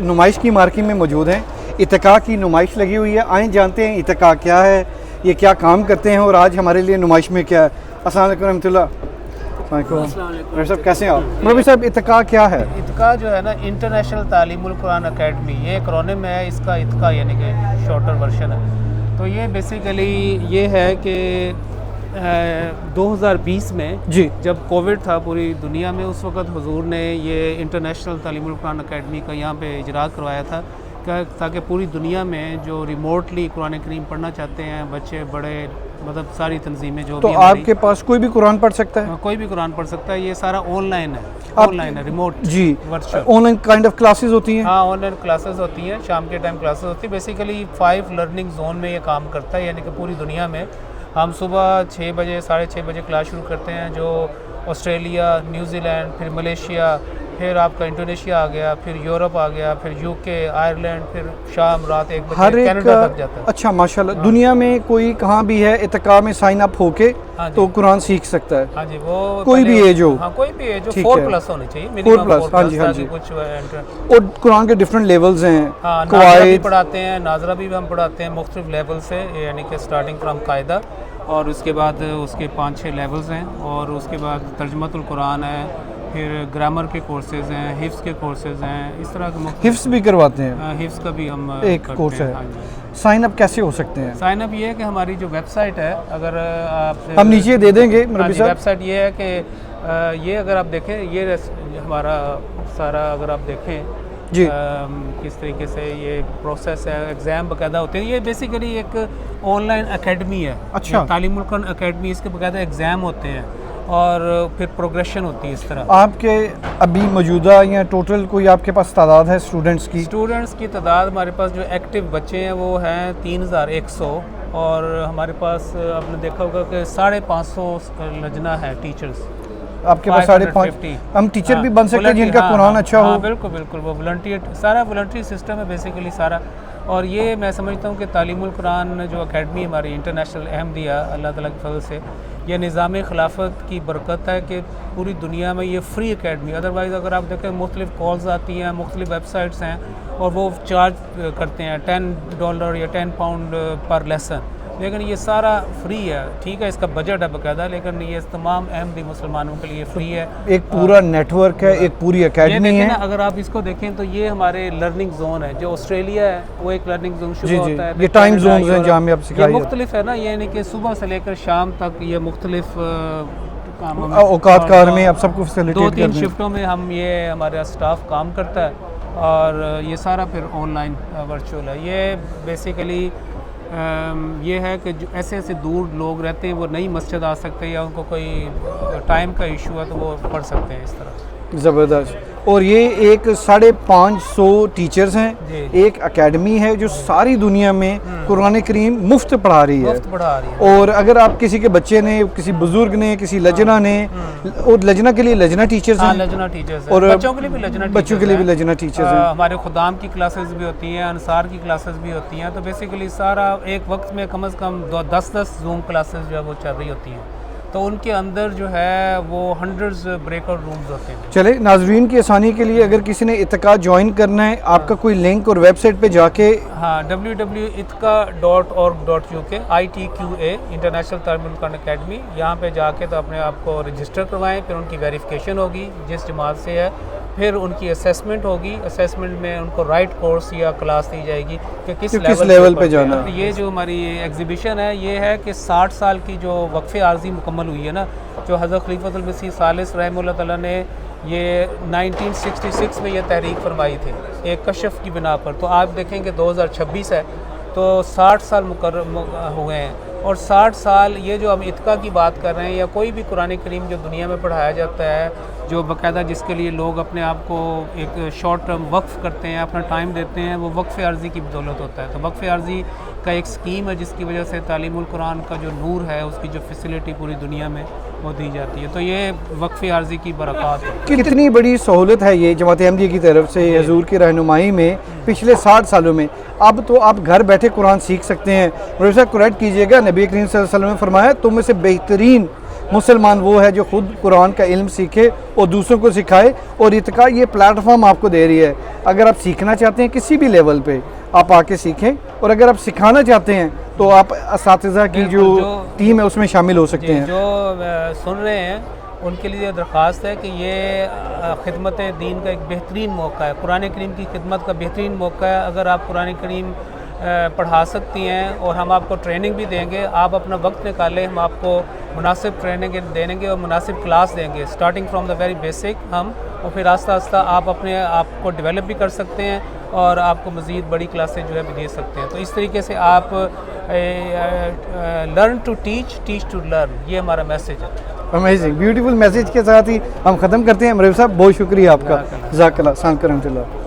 नुमाइश की मार्केट में मौजूद हैं। इत्तेका की नुमाइश लगी हुई है। आइए जानते हैं इत्तेका क्या है, ये क्या काम करते हैं और आज हमारे लिए नुमाइश में क्या है। अस्सलाम वालेकुम रहमतुल्लाह। डॉक्टर साहब कैसे हैं आप? मौलवी साहब इत्तेका क्या है? इत्तेका जो है ना, इंटरनेशनल तालीमुल कुरान अकेडमी, ये एक्रोनिम है इसका। इत्तेका यानी कि शॉर्टर वर्जन है। तो ये बेसिकली ये है कि 2020 में जी, जब कोविड था पूरी दुनिया में, उस वक्त हुजूर ने ये इंटरनेशनल तालीमुल कुरान अकेडमी का यहाँ पे इजरा करवाया था ताकि पूरी दुनिया में जो रिमोटली कुरान करीम पढ़ना चाहते हैं बच्चे बड़े, मतलब सारी तंजीमें जो तो भी आपके पास कोई भी कुरान पढ़ सकता है? कोई भी कुरान पढ़ सकता है। ये सारा ऑनलाइन है, ऑनलाइन है, रिमोट जी, virtual online kind of classes होती हैं? हाँ, ऑनलाइन क्लासेस होती हैं, शाम के टाइम क्लासेस होती है। बेसिकली 5 लर्निंग जोन में ये काम करता है, यानी कि पूरी दुनिया में हम सुबह 6 बजे 6:30 बजे क्लास शुरू करते हैं, जो ऑस्ट्रेलिया, न्यूजीलैंड, फिर मलेशिया, फिर आपका इंडोनेशिया आ गया, फिर यूरोप आ गया, फिर यूके, आयरलैंड, फिर शाम रात 1 हर बजे एक कनाडा तक जाता है। अच्छा, माशाल्लाह। दुनिया में कोई कहाँ भी है इत्तेका में साइन अप होके हाँ जी। तो कुरान सीख सकता है? हाँ जी, वो कोई पहले- भी एज हो? हाँ, कोई भी एज हो, ठीक 4 है। प्लस होनी चाहिए, 4 मिनिमम प्लस, 4 हाँ प्लस, जी, हाँ ताकि जी। कुछ और कुरान के डिफरेंट लेवल्स हैं, हाँ, नाजरा भी कवायद। पढ़ाते हैं, नाजरा भी हम पढ़ाते हैं मुख्तलिफ लेवल से, यानी कि स्टार्टिंग फ्राम कायदा, और उसके बाद उसके 5-6 लेवल्स हैं, और उसके बाद तर्जमतुल कुरान है, फिर ग्रामर के कोर्सेज हैं, हिफ्स के कोर्सेज हैं, इस तरह के हिफ्स भी करवाते हैं? हिफ्स का भी हम एक करते कोर्स हैं। है। हाँ जी। साइन अप कैसे हो सकते हैं? साइन अप ये है कि हमारी जो वेबसाइट है, अगर आप हम नीचे दे देंगे हाँ मौलवी जी, साहब। वेबसाइट ये है कि ये अगर आप देखें, ये हमारा सारा अगर आप देखें जी, किस तरीके से ये प्रोसेस है, एग्ज़ाम बाकायदा होते हैं। ये बेसिकली एक ऑनलाइन एकेडमी है। अच्छा। तालीमुल कुरान अकेडमी, इसके बाकायदा एग्ज़ाम होते हैं और फिर प्रोग्रेशन होती है इस तरह। आपके अभी मौजूदा या टोटल कोई आपके पास तादाद है स्टूडेंट्स की? स्टूडेंट्स की तादाद हमारे पास जो एक्टिव बच्चे हैं वो हैं 3100, और हमारे पास आपने देखा होगा कि 550 लजना है टीचर्स। आपके पास 550? हम टीचर भी बन सकते हैं जिनका कुरान अच्छा हो? बिल्कुल बिल्कुल, वो वॉलंटियर, सारा वॉलंटियर सिस्टम है बेसिकली सारा। और ये मैं समझता हूँ कि तालीमुल कुरान जो अकेडमी हमारी इंटरनेशनल अहम दिया अल्लाह ताला के फजल से, यह निज़ाम खिलाफत की बरकत है कि पूरी दुनिया में ये फ्री अकेडमी। अदरवाइज़ अगर आप देखें मुख्तलिफ कॉल्स आती हैं, मुख्तलिफ वेबसाइट्स हैं, और वो चार्ज करते हैं $10 या £10 पर लेसन, लेकिन ये सारा फ्री है। ठीक है, इसका बजट है बाकायदा, लेकिन ये तमाम अहमदी मुसलमानों के लिए फ्री है। एक पूरा नेटवर्क है, एक पूरी ये एकेडमी देखें है। ना, अगर आप इसको देखें तो ये हमारे लर्निंग जोन है। जो ऑस्ट्रेलिया है वो एक लर्निंग जोन जी, शुरू जी, होता है, ये टाइम जोन्स हैं जहाँ में आप सिखाइए। ये मुख्तलिफ है ना, यानी कि सुबह से लेकर शाम तक ये मुख्तलिफ औकात कार में आप सबको फैसिलिटेट 2-3 करते हैं। शिफ्टों में हम ये हमारा स्टाफ काम करता है, और ये सारा फिर ऑनलाइन वर्चुअल है। ये बेसिकली ये है कि जो ऐसे ऐसे दूर लोग रहते हैं वो नई मस्जिद आ सकते हैं, या उनको कोई टाइम का इशू है तो वो पढ़ सकते हैं इस तरह। ज़बरदस्त। और ये एक 550 टीचर्स हैं, जी। एक एकेडमी है जो सारी दुनिया में कुरान करीम मुफ्त पढ़ा रही है। मुफ्त पढ़ा रही है। और अगर आप किसी के बच्चे ने, किसी बुजुर्ग ने, किसी लजना ने, और लजना के लिए लजना टीचर्स हाँ, हैं, लजना टीचर्स और बच्चों के लिए भी लजना बच्चों के लिए भी लजना टीचर्स हैं। हमारे खुदाम की क्लासेस भी होती हैं, अंसार की क्लासेस भी होती हैं। तो बेसिकली सारा एक वक्त में कम से कम 10-10 जूम क्लासेस जो है वो चल रही होती हैं। तो उनके अंदर जो है वो हंड्रेड्स ब्रेकआउट रूम्स होते हैं। चले, नाजरीन की आसानी के लिए अगर किसी ने इत्तेका ज्वाइन करना है, आपका कोई लिंक और वेबसाइट पे जाके? हाँ, www.itka.org.uk, ITQA international तालीमुल Quran academy, यहाँ पे जाके तो अपने आप को रजिस्टर करवाएं। फिर उनकी वेरिफिकेशन होगी जिस जमात से है, फिर उनकी असेसमेंट होगी। असेसमेंट में उनको राइट कोर्स या क्लास दी जाएगी कि किस लेवल पे जाना है। ये जो हमारी एग्जीबिशन है ये है कि 60 साल की जो वक्फ़े आर्जी मुकम्मल हुई है ना, जो हज़रत खलीफतुल मसीह सालिस रहमतुल्लाह तआला ने ये 1966 में ये तहरीक फरमाई थी एक कशफ की बिना पर। तो आप देखेंगे 2026 है, तो 60 साल हुए हैं। और 60 साल ये जो हम इत्तेका की बात कर रहे हैं, या कोई भी कुरान करीम जो दुनिया में पढ़ाया जाता है, जो बाकायदा जिसके लिए लोग अपने आप को एक शॉर्ट टर्म वक्फ़ करते हैं, अपना टाइम देते हैं, वो वक्फ़ आर्जी की बदौलत होता है। तो वक्फ़ आर्जी का एक स्कीम है जिसकी वजह से तालीमुल कुरान का जो नूर है उसकी जो फैसिलिटी पूरी दुनिया में वो दी जाती है। तो ये वक्फ़ आर्जी की बरक़ात है। कितनी बड़ी सहूलत है ये जमात अहमदिया की तरफ से हजूर की रहनुमाई में पिछले 60 सालों में। अब तो आप घर बैठे कुरान सीख सकते हैं। प्रोफेसर करेक्ट कीजिएगा, नबी करीम सल्लल्लाहु अलैहि वसल्लम ने फरमाया तुम में से बेहतरीन मुसलमान वो है जो खुद कुरान का इल्म सीखे और दूसरों को सिखाए, और इत्का ये प्लेटफॉर्म आपको दे रही है। अगर आप सीखना चाहते हैं किसी भी लेवल पे आप आके सीखें, और अगर आप सिखाना चाहते हैं तो आप असातिज़ा की जो टीम है उसमें शामिल हो सकते हैं। जो सुन रहे हैं उनके लिए दरख्वास्त है कि ये खिदमत दीन का एक बेहतरीन मौका है, कुरान करीम की खिदमत का बेहतरीन मौका है। अगर आप कुरान करीम पढ़ा सकती हैं और हम आपको ट्रेनिंग भी देंगे, आप अपना वक्त निकालें, हम आपको मुनासिब ट्रेनिंग देंगे और मुनासिब क्लास देंगे, starting from the very basic हम, और फिर आस्ता आस्ता आप अपने आप को डेवलप भी कर सकते हैं और आपको मज़ीद बड़ी क्लासें जो है भी दे सकते हैं। तो इस तरीके से आप learn to teach, teach to learn, ये हमारा मैसेज है। अमेजिंग, ब्यूटीफुल मैसेज के साथ ही हम ख़त्म करते हैं। मरीब साहब बहुत शुक्रिया आपका, जज़ाकल्लाह, अस्सलाम वालेकुम।